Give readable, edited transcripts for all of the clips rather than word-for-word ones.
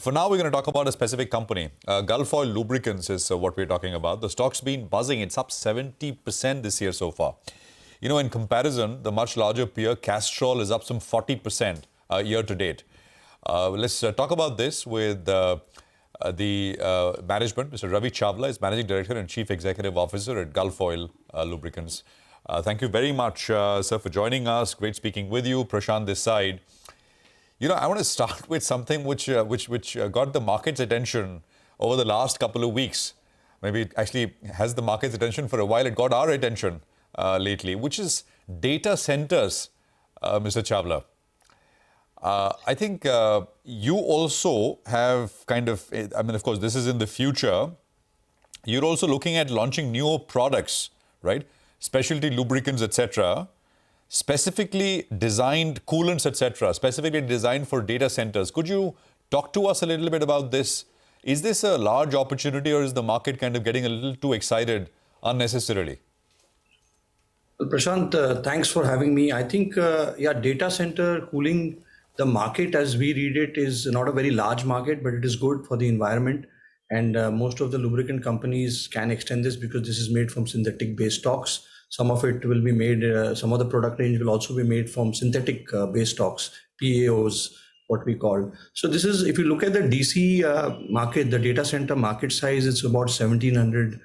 For now, we're going to talk about a specific company. Gulf Oil Lubricants is what we're talking about. The stock's been buzzing. It's up 70% this year so far. You know, in comparison, the much larger peer, Castrol, is up some 40% year to date. Let's talk about this with the management. Mr. Ravi Chawla is Managing Director and Chief Executive Officer at Gulf Oil Lubricants. Thank you very much, sir, for joining us. Great speaking with you. Prashant this side. You know, I want to start with something which got the market's attention over the last couple of weeks. Maybe it actually has the market's attention for a while. It got our attention lately, which is data centers, Mr. Chawla. I think you also have kind of, I mean, of course, this is in the future. You're also looking at launching newer products, right? Specialty lubricants, etc., specifically designed coolants, etc., specifically designed for data centers. Could you talk to us a little bit about this? Is this a large opportunity, or is the market kind of getting a little too excited unnecessarily? Well, Prashant, thanks for having me. I think, data center cooling, the market as we read it is not a very large market, but it is good for the environment. And most of the lubricant companies can extend this because this is made from synthetic base stocks. Some of it will be made, some of the product range will also be made from synthetic base stocks, PAOs, what we call. So this is, if you look at the DC market, the data center market size, it's about 1700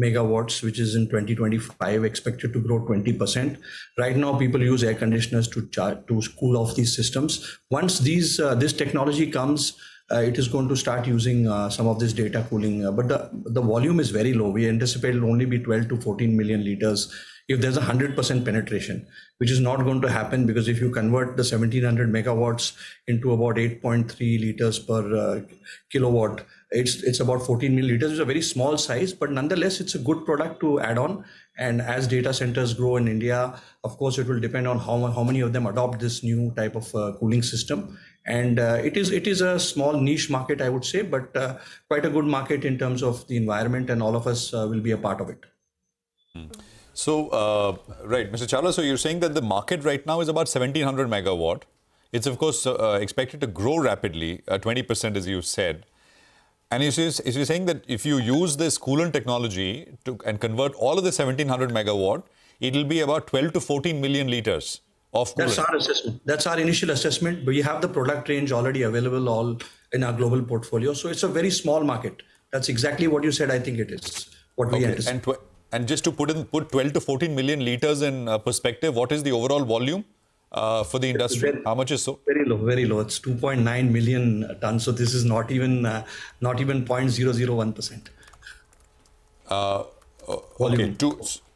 megawatts, which is in 2025 expected to grow 20%. Right now, people use air conditioners to cool off these systems. Once this technology comes, it is going to start using some of this data cooling, but the volume is very low. We anticipate it will only be 12 to 14 million liters if there's 100% penetration, which is not going to happen, because if you convert the 1700 megawatts into about 8.3 liters per kilowatt, it's about 14 million liters. It's a very small size, but nonetheless, it's a good product to add on. And as data centers grow in India, of course, it will depend on how many of them adopt this new type of cooling system. And it is a small niche market, I would say, but quite a good market in terms of the environment, and all of us will be a part of it. So, right, Mr. Chawla, so you're saying that the market right now is about 1700 megawatt. It's, of course, expected to grow rapidly, 20%, as you said. And you're saying that if you use this coolant technology and convert all of the 1700 megawatt, it'll be about 12 to 14 million liters of coolant. That's our assessment. That's our initial assessment. But we have the product range already available all in our global portfolio. So it's a very small market. That's exactly what you said. I think it is what we anticipate. And just to put 12 to 14 million liters in perspective, what is the overall volume for the industry? How much is so? Very low, very low. It's 2.9 million tons. So this is not even 0.001%. Volume.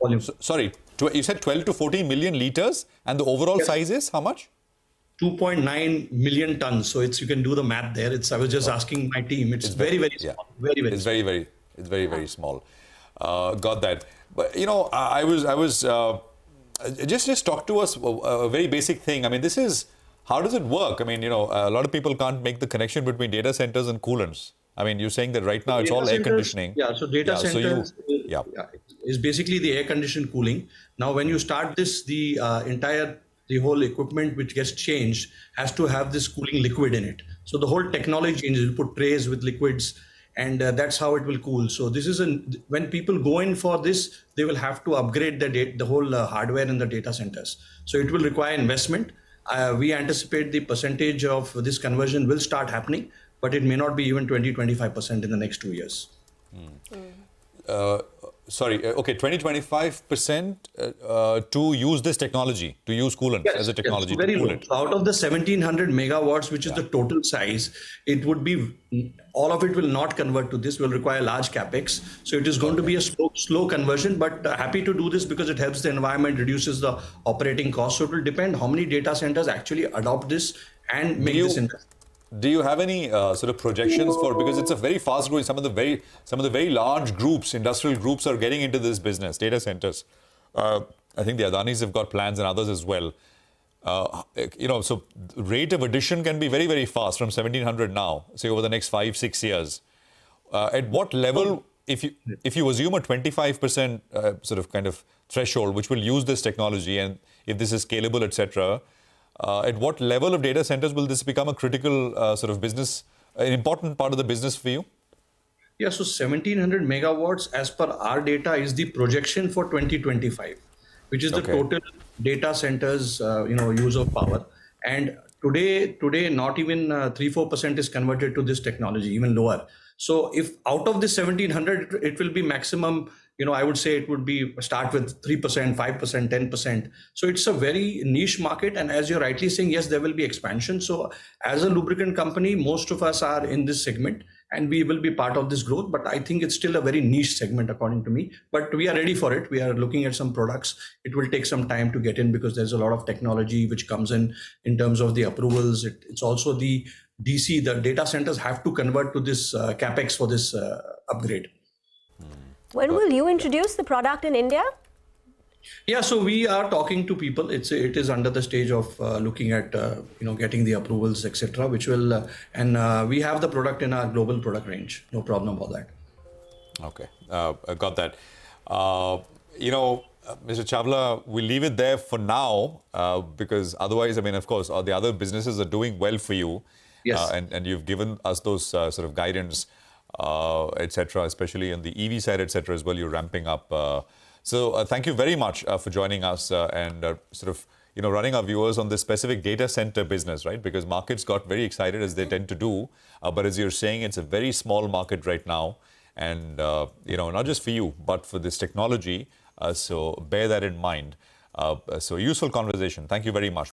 Volume. Sorry, you said 12 to 14 million liters, and the overall size is how much? 2.9 million tons. So you can do the math there. I was just asking my team. It's very, very small. Yeah. Very, very. It's very small. Got that. But you know, I was just talk to us a very basic thing. I mean, how does it work? I mean, you know, a lot of people can't make the connection between data centers and coolants. I mean, you're saying that right now it's all air conditioning. Yeah, so data centers is basically the air conditioned cooling. Now, when you start this, the whole equipment which gets changed has to have this cooling liquid in it. So the whole technology changes. You put trays with liquids, and that's how it will cool. So this is when people go in for this, they will have to upgrade the whole hardware in the data centers. So it will require investment. We anticipate the percentage of this conversion will start happening, but it may not be even 20-25% in the next 2 years. Okay, 20-25% to use this technology, to use coolant as a technology. Yes, very low. So out of the 1700 megawatts, which is the total size, it would be, all of it will not convert to this, will require large capex. So it is going to be a slow conversion, but happy to do this because it helps the environment, reduces the operating cost. So it will depend how many data centers actually adopt this and make this investment. Do you have any sort of projections for, because it's a very fast growing, some of the very large groups, industrial groups are getting into this business, data centers. I think the Adanis have got plans and others as well. You know, so rate of addition can be very, very fast from 1700 now, say over the next 5-6 years. At what level, if you assume a 25% sort of kind of threshold, which will use this technology, and if this is scalable, etc., at what level of data centers will this become a critical sort of business an important part of the business for you? Yeah, so 1700 megawatts as per our data is the projection for 2025, which is the Okay. total data centers, use of power. And today, not even 3-4% is converted to this technology, even lower. So if out of this 1700, it will be maximum, I would say it would be start with 3%, 5%, 10%. So it's a very niche market. And as you're rightly saying, yes, there will be expansion. So as a lubricant company, most of us are in this segment and we will be part of this growth. But I think it's still a very niche segment, according to me. But we are ready for it. We are looking at some products. It will take some time to get in because there's a lot of technology which comes in terms of the approvals. It's also the DC, the data centers have to convert to this capex for this upgrade. When will you introduce the product in India? Yeah, so we are talking to people. It is under the stage of looking at getting the approvals, etc. Which will and we have the product in our global product range. No problem about that. Okay, I got that. Mr. Chawla, we'll leave it there for now because otherwise, I mean, of course, the other businesses are doing well for you. Yes. And you've given us those sort of guidance, etc., especially on the EV side, etc., as well. You're ramping up. So thank you very much for joining us and sort of running our viewers on this specific data center business, right? Because markets got very excited as they tend to do. But as you're saying, it's a very small market right now. And, not just for you, but for this technology. So bear that in mind. So useful conversation. Thank you very much.